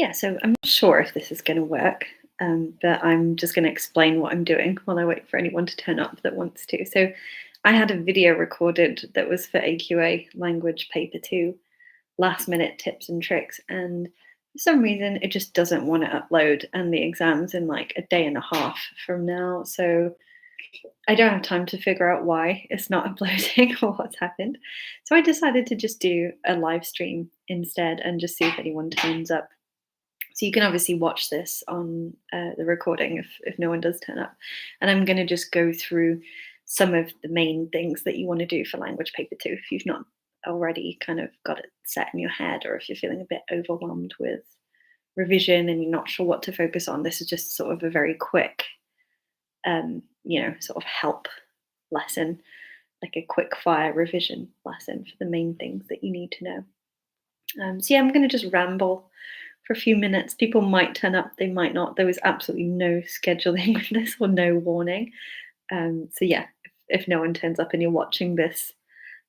Yeah, so I'm not sure if this is going to work, but I'm just going to explain what I'm doing while I wait for anyone to turn up that wants to. So I had a video recorded that was for AQA Language Paper 2, last minute tips and tricks, and for some reason it just doesn't want to upload, and the exam's in like a day and a half from now. So I don't have time to figure out why it's not uploading or what's happened. So I decided to just do a live stream instead and just see if anyone turns up. So you can obviously watch this on the recording if no one does turn up. And I'm going to just go through some of the main things that you want to do for language paper 2 if you've not already kind of got it set in your head, or if you're feeling a bit overwhelmed with revision and you're not sure what to focus on. This is just sort of a very quick, sort of help lesson, like a quick fire revision lesson for the main things that you need to know. So yeah, I'm going to just ramble for a few minutes. People might turn up, they might not. There was absolutely no scheduling with this or no warning. So yeah, if no one turns up and you're watching this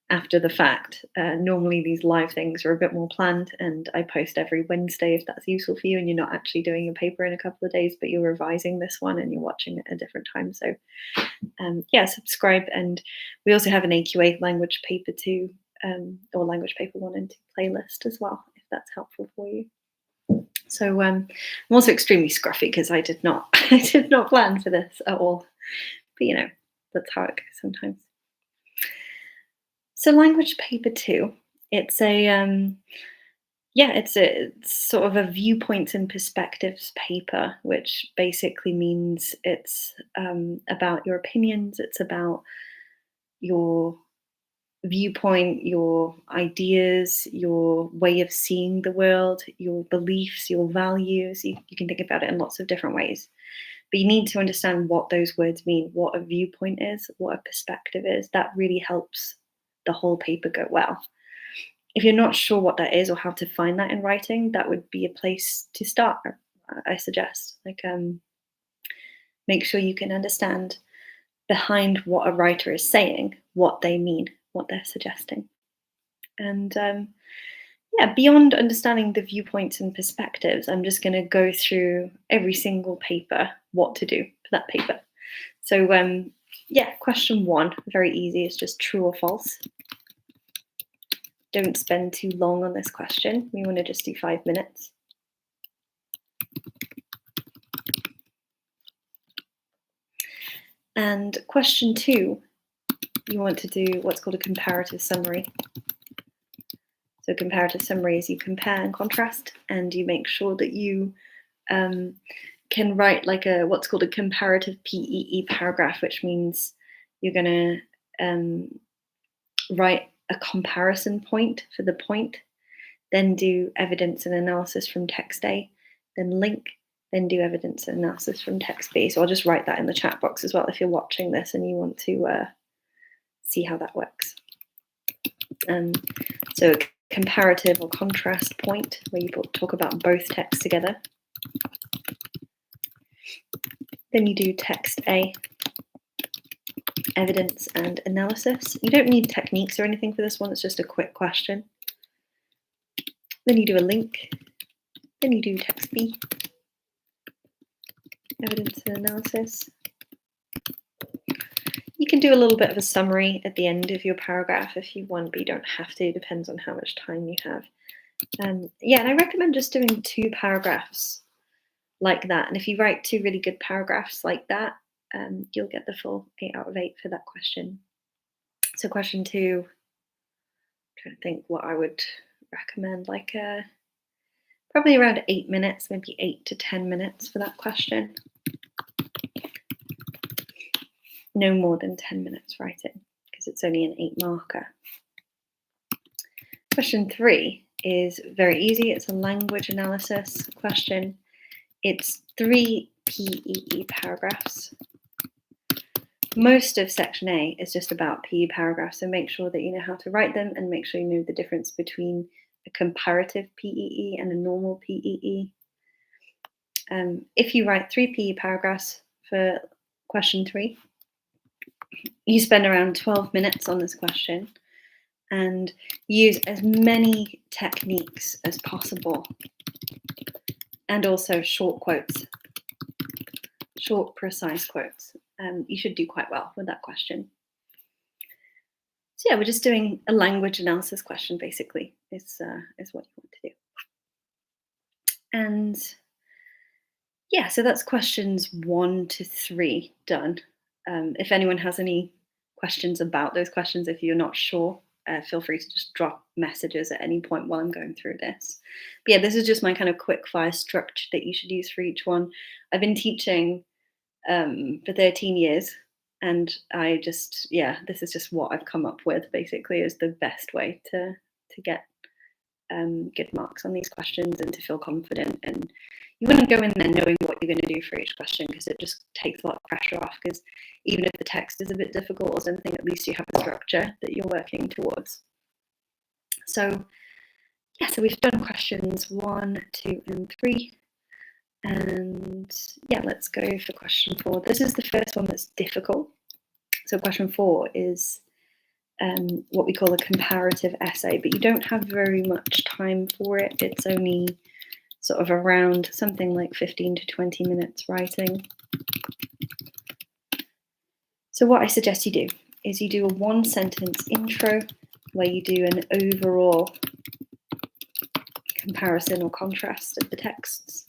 after the fact, normally these live things are a bit more planned, and I post every Wednesday if that's useful for you and you're not actually doing a paper in a couple of days, but you're revising this one and you're watching it at a different time. So yeah, subscribe. And we also have an AQA language paper 2 or language paper 1 and 2 playlist as well, if that's helpful for you. So I'm also extremely scruffy because I did not plan for this at all. But that's how it goes sometimes. So language paper 2, it's it's sort of a viewpoints and perspectives paper, which basically means it's about your opinions, it's about your viewpoint, your ideas, your way of seeing the world, your beliefs, your values. You can think about it in lots of different ways. But you need to understand what those words mean, what a viewpoint is, what a perspective is. That really helps the whole paper go well. If you're not sure what that is or how to find that in writing, that would be a place to start, I suggest. Make sure you can understand behind what a writer is saying, what they mean, what they're suggesting. And beyond understanding the viewpoints and perspectives, I'm just going to go through every single paper, what to do for that paper. So question 1, very easy, it's just true or false. Don't spend too long on this question. We want to just do 5 minutes. And question 2, you want to do what's called a comparative summary. So comparative summary is you compare and contrast, and you make sure that you can write like what's called a comparative PEE paragraph, which means you're going to write a comparison point for the point, then do evidence and analysis from text A, then link, then do evidence and analysis from text B. So I'll just write that in the chat box as well if you're watching this and you want to see how that works. So a comparative or contrast point where you talk about both texts together. Then you do text A, evidence and analysis. You don't need techniques or anything for this one, it's just a quick question. Then you do a link, then you do text B, evidence and analysis. You can do a little bit of a summary at the end of your paragraph if you want, but you don't have to, depends on how much time you have. And I recommend just doing 2 paragraphs like that. And if you write 2 really good paragraphs like that, you'll get the full 8 out of 8 for that question. So question 2, I'm trying to think what I would recommend, probably around 8 minutes, maybe 8 to 10 minutes for that question. No more than 10 minutes writing, because it's only an 8 marker. Question 3 is very easy. It's a language analysis question. It's 3 PEE paragraphs. Most of section A is just about PE paragraphs, so make sure that you know how to write them and make sure you know the difference between a comparative PEE and a normal PEE. If you write 3 PE paragraphs for question 3, you spend around 12 minutes on this question and use as many techniques as possible and also short quotes, short, precise quotes. You should do quite well with that question. So yeah, we're just doing a language analysis question, basically, is what you want to do. And yeah, so that's questions 1 to 3 done. If anyone has any questions about those questions, if you're not sure, feel free to just drop messages at any point while I'm going through this. But yeah, this is just my kind of quick fire structure that you should use for each one. I've been teaching for 13 years, and this is just what I've come up with, basically, is the best way to get good marks on these questions and to feel confident. And you wouldn't go in there knowing what you're going to do for each question, because it just takes a lot of pressure off, because even if the text is a bit difficult or something, at least you have a structure that you're working towards. So yeah, so we've done questions 1, 2, and 3. And yeah, let's go for question 4. This is the first one that's difficult. So question 4 is what we call a comparative essay, but you don't have very much time for it. It's only sort of around something like 15 to 20 minutes writing. So what I suggest you do is you do a 1-sentence intro where you do an overall comparison or contrast of the texts.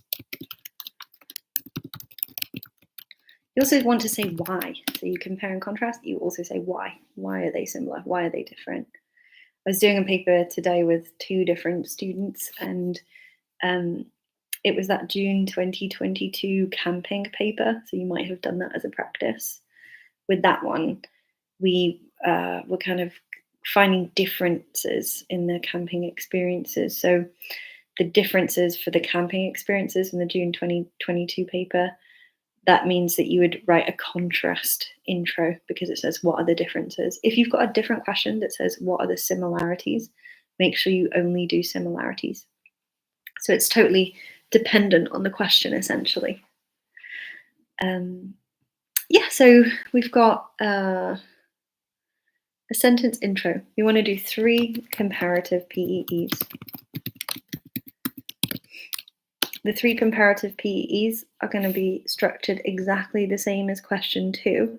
You also want to say why. So you compare and contrast, you also say why. Why are they similar? Why are they different? I was doing a paper today with 2 different students, and it was that June 2022 camping paper. So you might have done that as a practice. With that one, we were kind of finding differences in the camping experiences. So the differences for the camping experiences in the June 2022 paper, that means that you would write a contrast intro, because it says, what are the differences? If you've got a different question that says, what are the similarities? Make sure you only do similarities. So it's totally dependent on the question, essentially. Yeah, so we've got a sentence intro. We want to do 3 comparative PEEs. The 3 comparative PEEs are going to be structured exactly the same as question 2.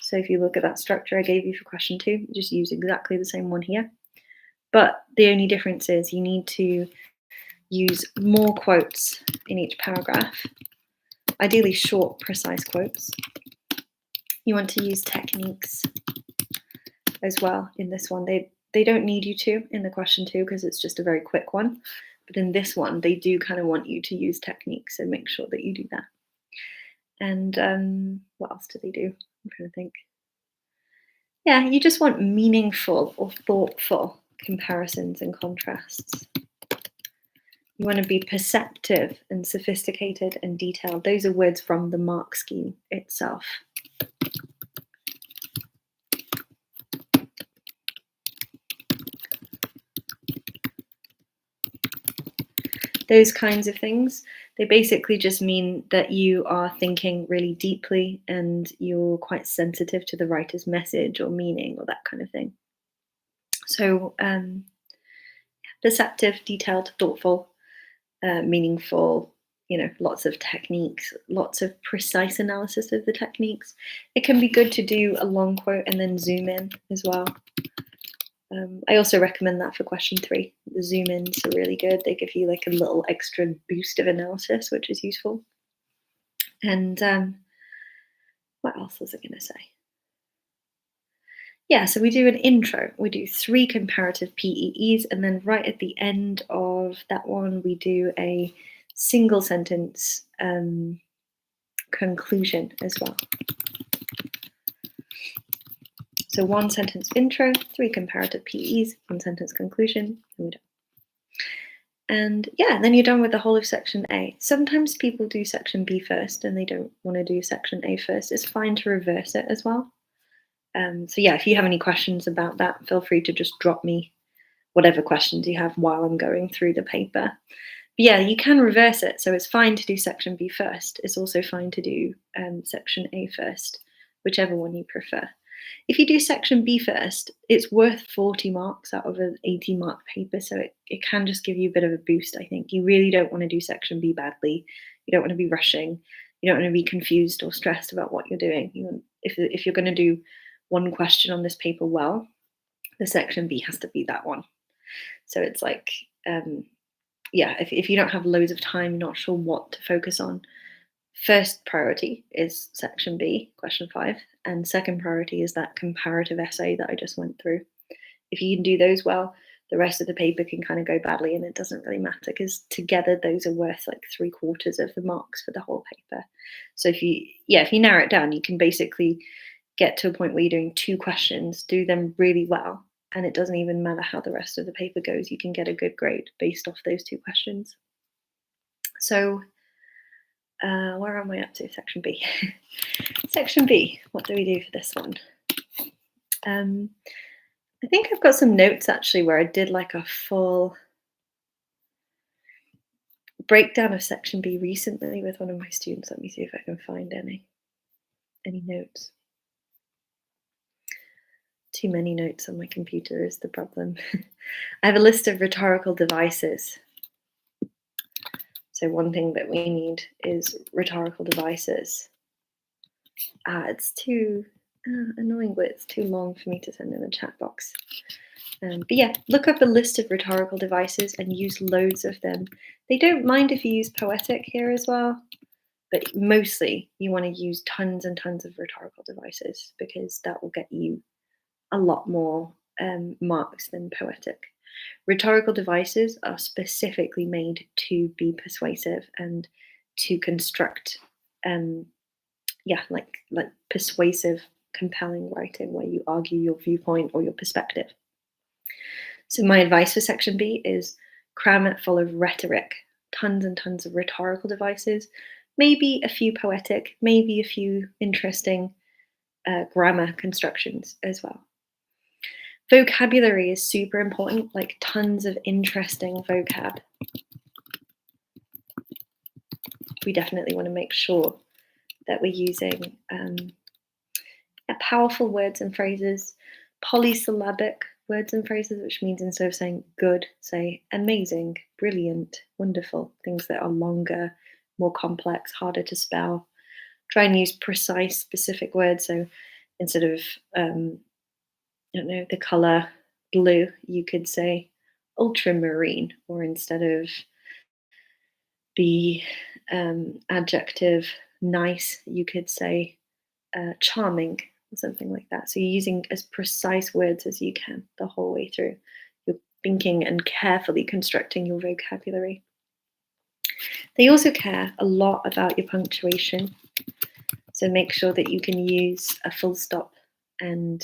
So if you look at that structure I gave you for question 2, just use exactly the same one here. But the only difference is you need to use more quotes in each paragraph, ideally short, precise quotes. You want to use techniques as well in this one. They don't need you to in the question 2, because it's just a very quick one. But in this one, they do kind of want you to use techniques, so make sure that you do that. And what else do they do? I'm trying to think. Yeah, you just want meaningful or thoughtful comparisons and contrasts. You want to be perceptive and sophisticated and detailed. Those are words from the mark scheme itself. Those kinds of things, they basically just mean that you are thinking really deeply and you're quite sensitive to the writer's message or meaning or that kind of thing. So perceptive, detailed, thoughtful, meaningful, lots of techniques, lots of precise analysis of the techniques. It can be good to do a long quote and then zoom in as well. I also recommend that for question 3. The zoom ins are really good. They give you like a little extra boost of analysis, which is useful. And what else was I going to say? Yeah, so we do an intro. We do 3 comparative PEEs, and then right at the end of that one, we do a single sentence conclusion as well. So 1 sentence intro, 3 comparative PEs, 1 sentence conclusion, and we're done. And yeah, then you're done with the whole of section A. Sometimes people do section B first and they don't want to do section A first. It's fine to reverse it as well. So yeah, if you have any questions about that, feel free to just drop me whatever questions you have while I'm going through the paper. But yeah, you can reverse it. So it's fine to do section B first. It's also fine to do section A first, whichever one you prefer. If you do section B first, it's worth 40 marks out of an 80-mark paper, so it can just give you a bit of a boost, I think. You really don't want to do section B badly. You don't want to be rushing. You don't want to be confused or stressed about what you're doing. If you're going to do one question on this paper well, the section B has to be that one. So it's like, if you don't have loads of time, you're not sure what to focus on, first priority is section B, question 5, and second priority is that comparative essay that I just went through. If you can do those well, the rest of the paper can kind of go badly, and it doesn't really matter because together those are worth like 3/4 of the marks for the whole paper. So if you narrow it down, you can basically get to a point where you're doing 2 questions, do them really well, and it doesn't even matter how the rest of the paper goes. You can get a good grade based off those 2 questions. So where am I up to? Section B. Section B, what do we do for this one? I think I've got some notes actually where I did like a full breakdown of section B recently with one of my students. Let me see if I can find any notes. Too many notes on my computer is the problem. I have a list of rhetorical devices. So one thing that we need is rhetorical devices. It's too annoyingly, it's too long for me to send in the chat box. But yeah, look up a list of rhetorical devices and use loads of them. They don't mind if you use poetic here as well, but mostly you want to use tons and tons of rhetorical devices because that will get you a lot more marks than poetic. Rhetorical devices are specifically made to be persuasive and to construct, like persuasive, compelling writing where you argue your viewpoint or your perspective. So my advice for section B is cram it full of rhetoric, tons and tons of rhetorical devices, maybe a few poetic, maybe a few interesting grammar constructions as well. Vocabulary is super important, like tons of interesting vocab. We definitely want to make sure that we're using powerful words and phrases, polysyllabic words and phrases, which means instead of saying good, say amazing, brilliant, wonderful, things that are longer, more complex, harder to spell. Try and use precise, specific words. So instead of the color blue, you could say ultramarine, or instead of the adjective nice, you could say charming, or something like that. So you're using as precise words as you can the whole way through. You're thinking and carefully constructing your vocabulary. They also care a lot about your punctuation. So make sure that you can use a full stop and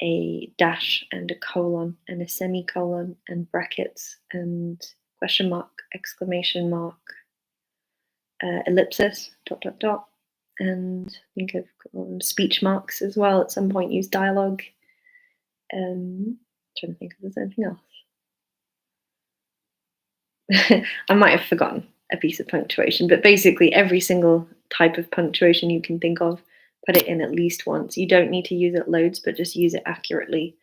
a dash and a colon and a semicolon and brackets and question mark, exclamation mark, ellipsis, ... And think of speech marks as well. At some point, use dialogue. Trying to think if there's anything else. I might have forgotten a piece of punctuation, but basically every single type of punctuation you can think of, put it in at least once. You don't need to use it loads, but just use it accurately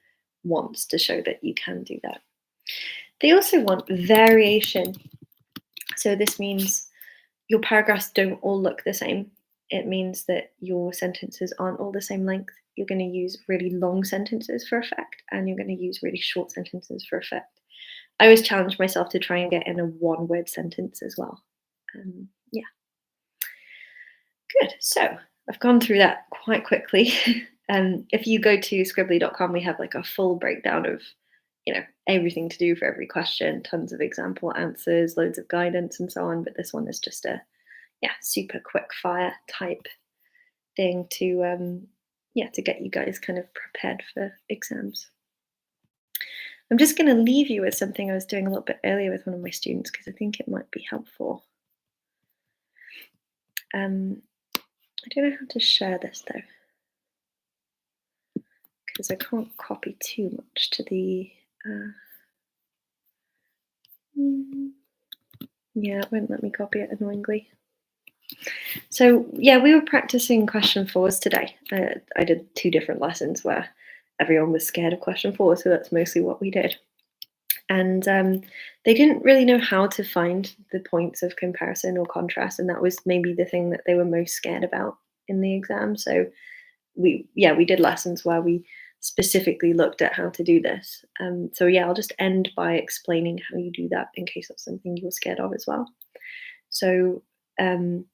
once to show that you can do that. They also want variation. So this means your paragraphs don't all look the same. It means that your sentences aren't all the same length. You're going to use really long sentences for effect, and you're going to use really short sentences for effect. I always challenge myself to try and get in a one-word sentence as well. Yeah. Good. So I've gone through that quite quickly. If you go to scribbly.com, we have like a full breakdown of, everything to do for every question, tons of example answers, loads of guidance and so on. But this one is just a super quick fire type thing to get you guys kind of prepared for exams. I'm just going to leave you with something I was doing a little bit earlier with one of my students because I think it might be helpful. I don't know how to share this though, because I can't copy too much to the it won't let me copy it annoyingly. So yeah, we were practicing question fours today. I did 2 different lessons where everyone was scared of question four, so that's mostly what we did. And they didn't really know how to find the points of comparison or contrast, and that was maybe the thing that they were most scared about in the exam. So we did lessons where we specifically looked at how to do this. So yeah, I'll just end by explaining how you do that in case that's something you're scared of as well. So um,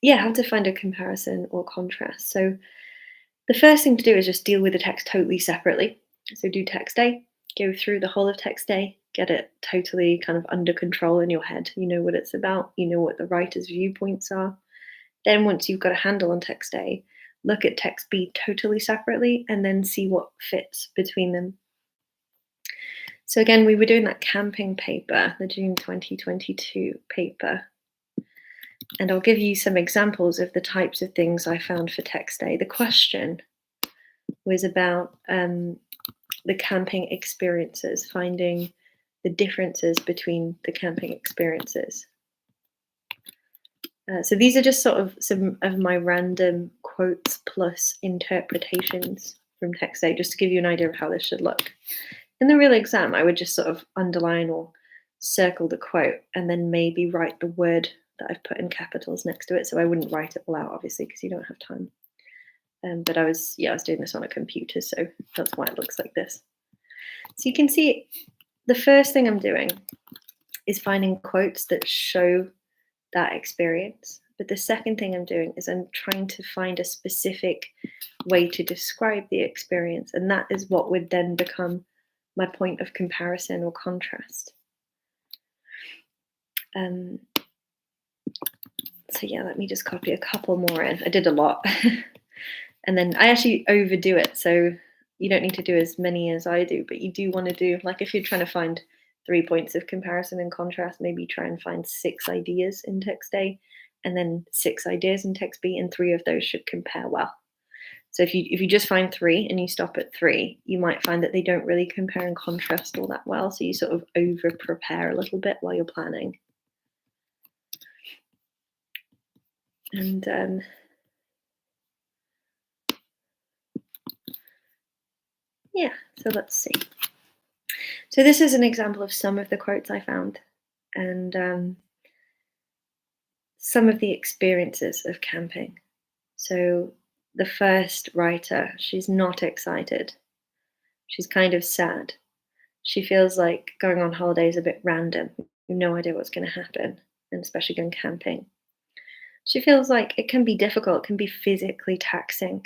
yeah, how to find a comparison or contrast. So the first thing to do is just deal with the text totally separately. So do text A, go through the whole of text A, get it totally kind of under control in your head. You know what it's about, you know what the writer's viewpoints are. Then once you've got a handle on text A, look at text B totally separately and then see what fits between them. So again, we were doing that camping paper, the June 2022 paper. And I'll give you some examples of the types of things I found for text A. The question was about the camping experiences, finding the differences between the camping experiences. So these are just sort of some of my random quotes plus interpretations from text A, just to give you an idea of how this should look. In the real exam, I would just sort of underline or circle the quote and then maybe write the word that I've put in capitals next to it. So I wouldn't write it all out, obviously, because you don't have time. But I was doing this on a computer, so that's why it looks like this. So you can see the first thing I'm doing is finding quotes that show that experience. But the second thing I'm doing is I'm trying to find a specific way to describe the experience, and that is what would then become my point of comparison or contrast. So yeah, let me just copy a couple more in. I did a lot. And then I actually overdo it, so you don't need to do as many as I do, but you do want to do, like if you're trying to find 3 points of comparison and contrast, maybe try and find 6 ideas in text A, and then 6 ideas in text B, and 3 of those should compare well. So if you just find 3 and you stop at 3, you might find that they don't really compare and contrast all that well, so you sort of over prepare a little bit while you're planning. And yeah, so let's see. So this is an example of some of the quotes I found, and some of the experiences of camping. So the first writer, she's not excited. She's kind of sad. She feels like going on holiday is a bit random. You have no idea what's going to happen, and especially going camping. She feels like it can be difficult, it can be physically taxing.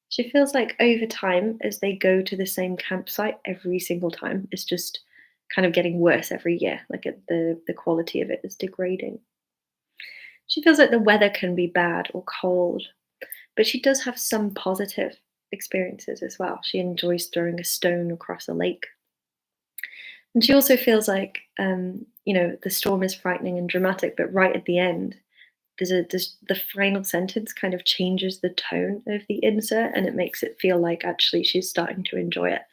She feels like over time, as they go to the same campsite every single time, it's just kind of getting worse every year. Like the quality of it is degrading. She feels like the weather can be bad or cold, but she does have some positive experiences as well. She enjoys throwing a stone across a lake. And she also feels like, the storm is frightening and dramatic, but right at the end, the final sentence kind of changes the tone of the insert and it makes it feel like actually she's starting to enjoy it.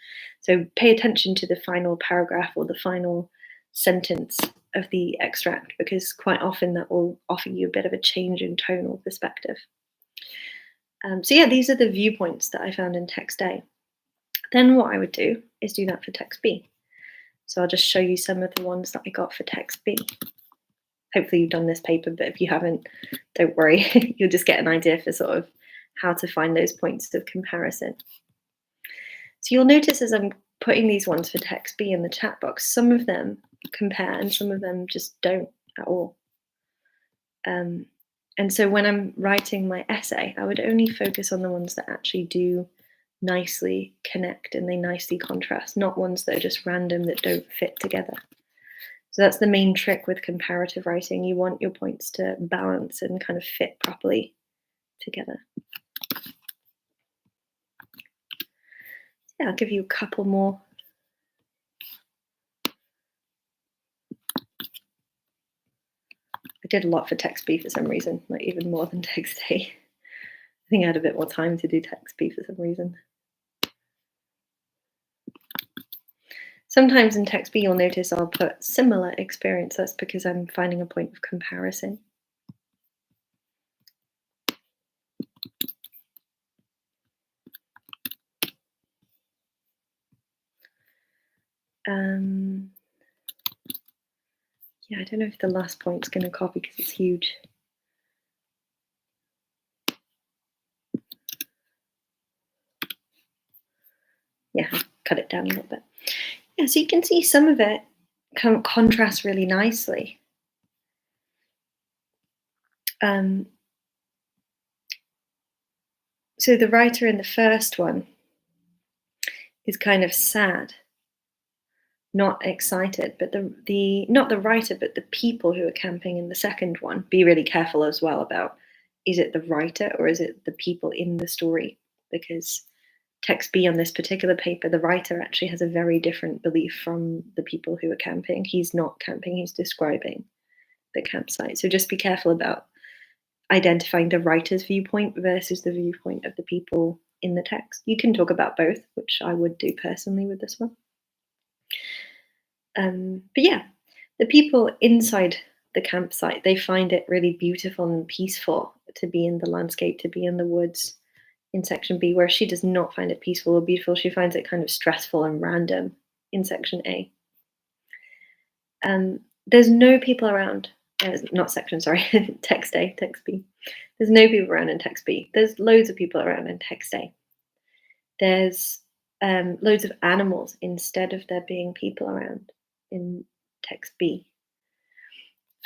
So pay attention to the final paragraph or the final sentence of the extract, because quite often that will offer you a bit of a change in tone or perspective. So yeah, these are the viewpoints that I found in text A. Then what I would do is do that for text B. So I'll just show you some of the ones that I got for text B. Hopefully you've done this paper, but if you haven't, don't worry. You'll just get an idea for sort of how to find those points of comparison. So you'll notice as I'm putting these ones for text B in the chat box, some of them compare and some of them just don't at all. And so when I'm writing my essay, I would only focus on the ones that actually do nicely connect and they nicely contrast, not ones that are just random that don't fit together. So that's the main trick with comparative writing. You want your points to balance and kind of fit properly together. Yeah, I'll give you a couple more. I did a lot for text B for some reason, like even more than text A. I think I had a bit more time to do text B for some reason. Sometimes in text B, you'll notice I'll put similar experience. That's because I'm finding a point of comparison. Yeah, I don't know if the last point's going to copy because it's huge. Yeah, I'll cut it down a little bit. Yeah, so you can see some of it contrasts really nicely. So the writer in the first one is kind of sad, not excited, but the not the writer, but the people who are camping in the second one. Be really careful as well about, is it the writer or is it the people in the story? Because text B on this particular paper, the writer actually has a very different belief from the people who are camping. He's not camping, he's describing the campsite. So just be careful about identifying the writer's viewpoint versus the viewpoint of the people in the text. You can talk about both, which I would do personally with this one. But yeah, the people inside the campsite, they find it really beautiful and peaceful to be in the landscape, to be in the woods in section B, where she does not find it peaceful or beautiful. She finds it kind of stressful and random in section A. There's no people around, not section, sorry, text A, text B. There's no people around in text B. There's loads of people around in text A. There's loads of animals instead of there being people around in text B.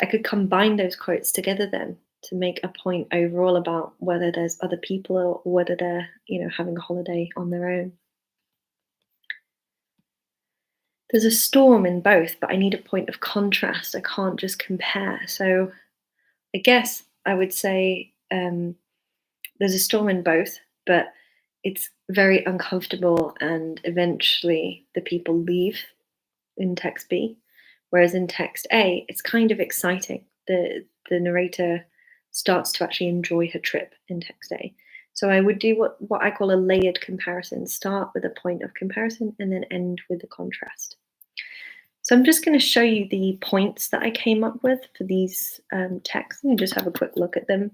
I could combine those quotes together then to make a point overall about whether there's other people or whether they're, having a holiday on their own. There's a storm in both, but I need a point of contrast. I can't just compare. So I guess I would say there's a storm in both, but it's very uncomfortable and eventually the people leave in text B. Whereas in text A, it's kind of exciting. The narrator starts to actually enjoy her trip in text A. So I would do what I call a layered comparison. Start with a point of comparison and then end with a contrast. So I'm just going to show you the points that I came up with for these texts and just have a quick look at them.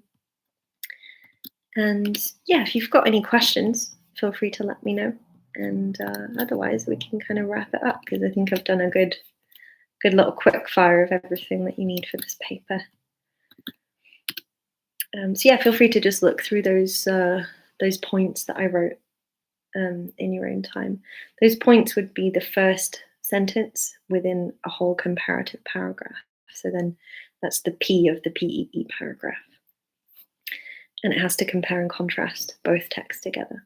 And yeah, if you've got any questions, feel free to let me know. And otherwise, we can kind of wrap it up because I think I've done a good little quick fire of everything that you need for this paper. So yeah, feel free to just look through those points that I wrote in your own time. Those points would be the first sentence within a whole comparative paragraph. So then that's the P of the PEE paragraph. And it has to compare and contrast both texts together.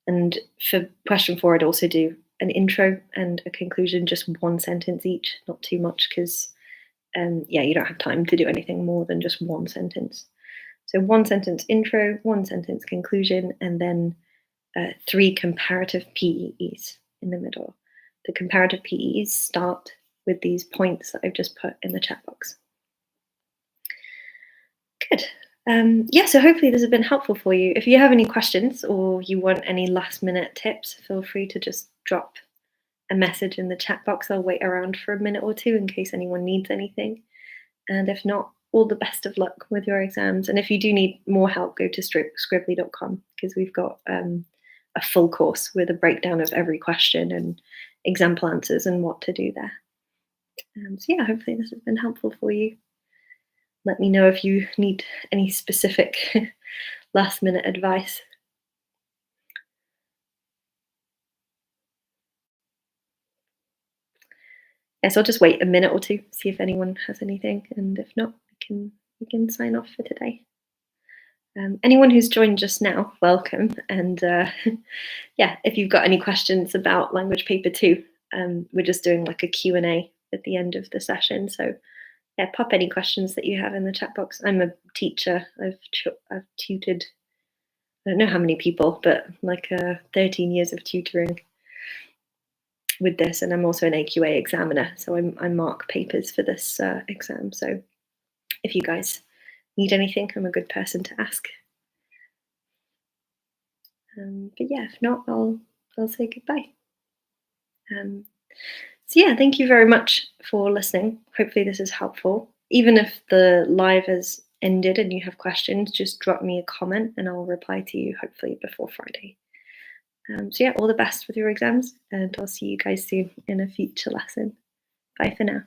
And for question 4, I'd also do an intro and a conclusion, just one sentence each, not too much, because you don't have time to do anything more than just one sentence. So one sentence intro, one sentence conclusion, and then 3 comparative PEEs in the middle. The comparative PEEs start with these points that I've just put in the chat box. Good. So hopefully this has been helpful for you. If you have any questions or you want any last minute tips, feel free to just drop a message in the chat box. I'll wait around for a minute or two in case anyone needs anything. And if not, all the best of luck with your exams. And if you do need more help, go to scribbly.com because we've got a full course with a breakdown of every question and example answers and what to do there. Hopefully this has been helpful for you. Let me know if you need any specific last minute advice. Yes, I'll just wait a minute or two, see if anyone has anything, and if not, we can sign off for today. Anyone who's joined just now, welcome. And if you've got any questions about language paper 2, we're just doing like a Q&A at the end of the session. So pop any questions that you have in the chat box. I'm a teacher. I've tutored, I don't know how many people, but like 13 years of tutoring with this, and I'm also an AQA examiner, so I mark papers for this exam. So if you guys need anything, I'm a good person to ask. If not, I'll say goodbye. Thank you very much for listening. Hopefully this is helpful. Even if the live has ended and you have questions, just drop me a comment and I'll reply to you hopefully before Friday. So yeah, all the best with your exams, and I'll see you guys soon in a future lesson. Bye for now.